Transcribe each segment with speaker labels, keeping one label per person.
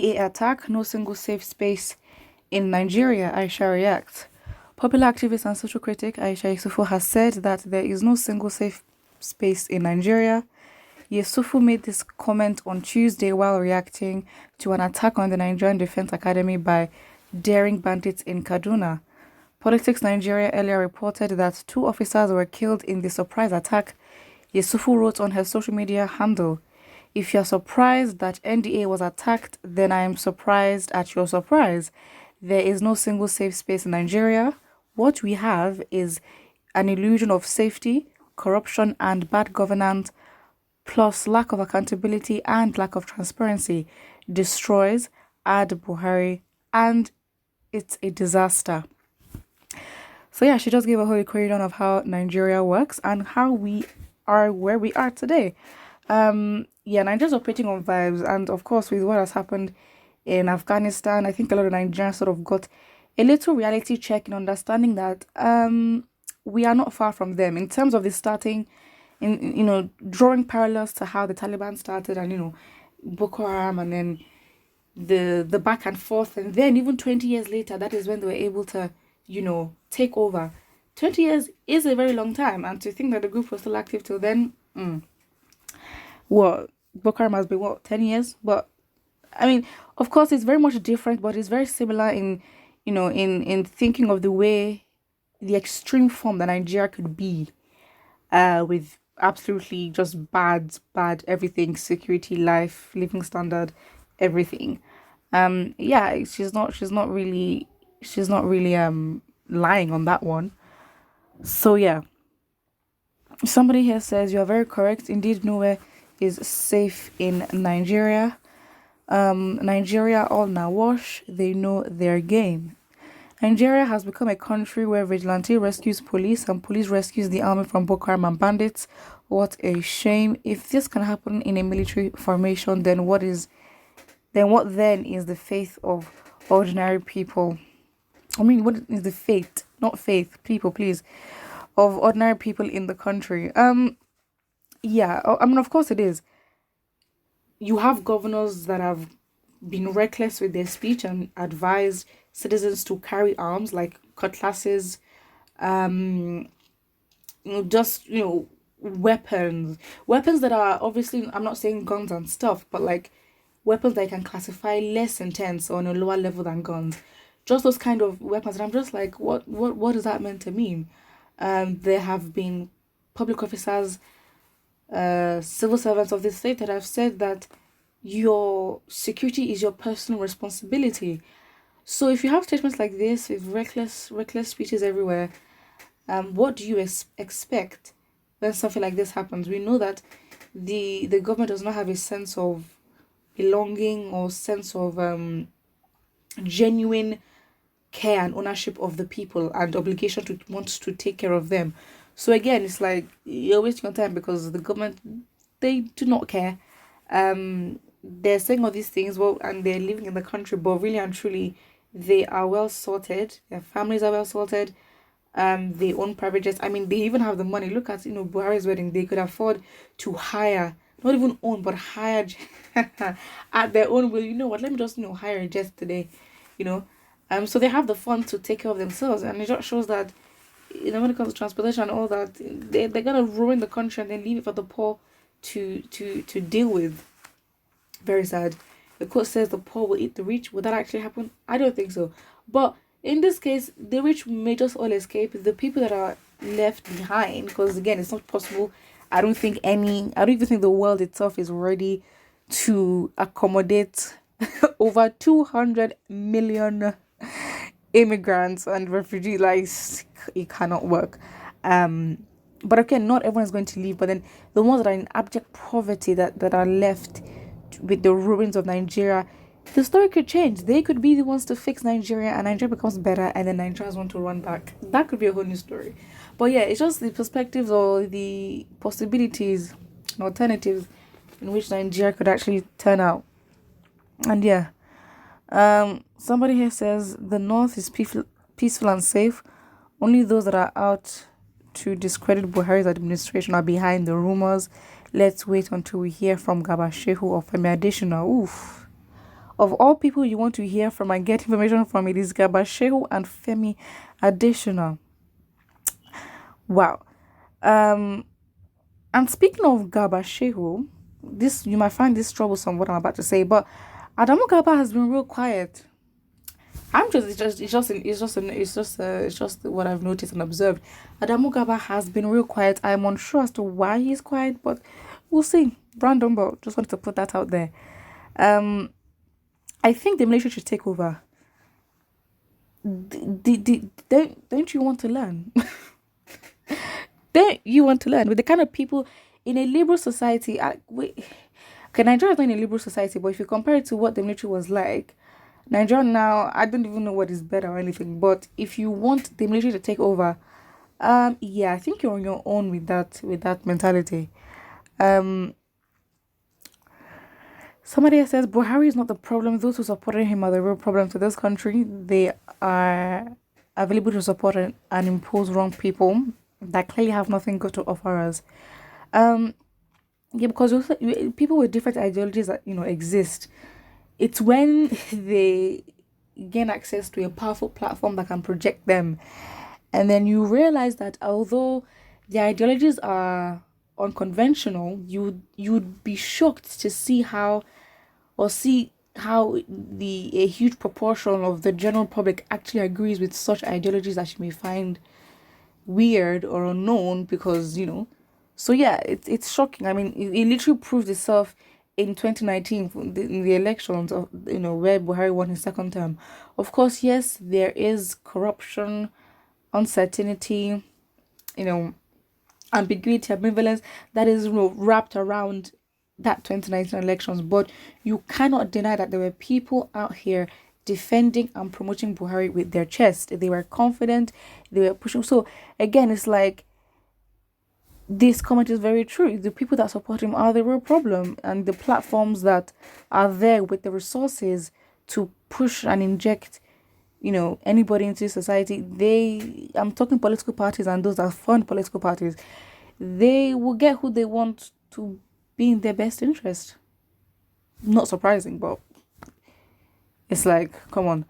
Speaker 1: NDA attack, no single safe space in Nigeria, Aisha reacts. Popular activist and social critic Aisha Yusufu has said that there is no single safe space in Nigeria. Yusufu made this comment on Tuesday while reacting to an attack on the Nigerian Defense Academy by daring bandits in Kaduna. Politics Nigeria earlier reported that 2 officers were killed in the surprise attack. Yusufu wrote on her social media handle, "If you're surprised that NDA was attacked, then I am surprised at your surprise. There is no single safe space in Nigeria. What we have is an illusion of safety, corruption and bad governance, plus lack of accountability and lack of transparency, destroys Ad Buhari, and it's a disaster." So yeah, she just gave a whole equation of how Nigeria works and how we are where we are today. Nigeria's operating on vibes, and of course with what has happened in Afghanistan, I think a lot of Nigerians sort of got a little reality check in understanding that we are not far from them in terms of the starting, in drawing parallels to how the Taliban started, and Boko Haram, and then the back and forth, and then even 20 years later, that is when they were able to take over. 20 years is a very long time, and to think that the group was still active till then, Boko Haram has been 10 years, but I mean, of course it's very much different, but it's very similar in thinking of the way, the extreme form that Nigeria could be, with absolutely just bad everything, security, life, living standard, everything. She's not really lying on that one. So yeah, somebody here says you are very correct. Indeed, nowhere is safe in Nigeria. Nigeria all now wash. They know their game. Nigeria has become a country where vigilante rescues police and police rescues the army from Boko Haram and bandits. What a shame. If this can happen in a military formation, then what is the faith of ordinary people? I mean, what is the faith, not faith, people, please, of ordinary people in the country? Of course it is. You have governors that have been reckless with their speech and advised citizens to carry arms like cutlasses, weapons that are obviously, I'm not saying guns and stuff, but like weapons that can classify less intense or on a lower level than guns. Just those kind of weapons. And I'm just like, what is that meant to mean? There have been public officers, civil servants of the state that have said that your security is your personal responsibility. So if you have statements like this with reckless speeches everywhere, what do you expect when something like this happens? We know that the government does not have a sense of belonging or sense of genuine care and ownership of the people and obligation to want to take care of them. So again, it's like you're wasting your time because the government, they do not care. They're saying all these things, and they're living in the country, but really and truly, they are well sorted. Their families are well sorted. They own private jets. I mean, they even have the money. Look at Buhari's wedding. They could afford to hire, not even own, but hire at their own will. You know what? Let me just hire a jet today. So they have the funds to take care of themselves, and it just shows that when it comes to transportation and all that, they're gonna ruin the country and then leave it for the poor to deal with. Very sad. The quote says the poor will eat the rich. Would that actually happen? I don't think so. But in this case, the rich may just all escape. The people that are left behind, because again, it's not possible. I don't even think the world itself is ready to accommodate over 200 million immigrants and refugees. Like, it cannot work. But again, not everyone is going to leave. But then the ones that are in abject poverty that are left with the ruins of Nigeria, the story could change. They could be the ones to fix Nigeria, and Nigeria becomes better, and then Nigerians want to run back. That could be a whole new story. But yeah, it's just the perspectives or the possibilities and alternatives in which Nigeria could actually turn out. And yeah, somebody here says the North is peaceful and safe. Only those that are out to discredit Buhari's administration are behind the rumors. Let's wait until we hear from Gaba Shehu or Femi Adesina. Oof. Of all people you want to hear from and get information from, it is Gabashehu and Femi Additional. Wow. And speaking of Gabashehu, this, you might find this troublesome what I'm about to say, but Adamu Gaba has been real quiet. It's just what I've noticed and observed. Adamu Gaba has been real quiet. I'm unsure as to why he's quiet, but we'll see. Random, but just wanted to put that out there. I think the military should take over. Don't you want to learn? Don't you want to learn with the kind of people in a liberal society? Nigeria is not in a liberal society, but if you compare it to what the military was like, Nigeria now, I don't even know what is better or anything. But if you want the military to take over, yeah, I think you're on your own with that mentality. Somebody else says Buhari is not the problem. Those who supported him are the real problem to this country. They are available to support and impose wrong people that clearly have nothing good to offer us. Yeah, because also, people with different ideologies that exist. It's when they gain access to a powerful platform that can project them, and then you realize that although their ideologies are unconventional, you'd be shocked to see how a huge proportion of the general public actually agrees with such ideologies that you may find weird or unknown, because so yeah, it's shocking. I mean, it literally proved itself in 2019 in the elections of where Buhari won his second term. Of course, yes, there is corruption, uncertainty, ambiguity, ambivalence that is wrapped around that 2019 elections, but you cannot deny that there were people out here defending and promoting Buhari with their chest. They were confident, they were pushing. So again, it's like, this comment is very true. The people that support him are the real problem, and the platforms that are there with the resources to push and inject anybody into society, I'm talking political parties and those that fund political parties, they will get who they want to be in their best interest. Not surprising, but it's like, come on.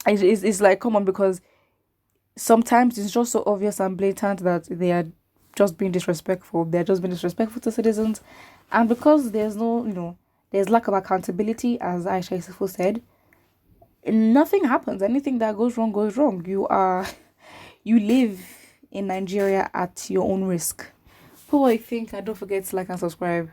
Speaker 1: It's like, come on, because sometimes it's just so obvious and blatant that they are just being disrespectful. They're just being disrespectful to citizens. And because there's no, there's lack of accountability, as Aisha Yusufu said, nothing happens. Anything that goes wrong goes wrong. You live in Nigeria at your own risk. Who I think, and don't forget to like and subscribe.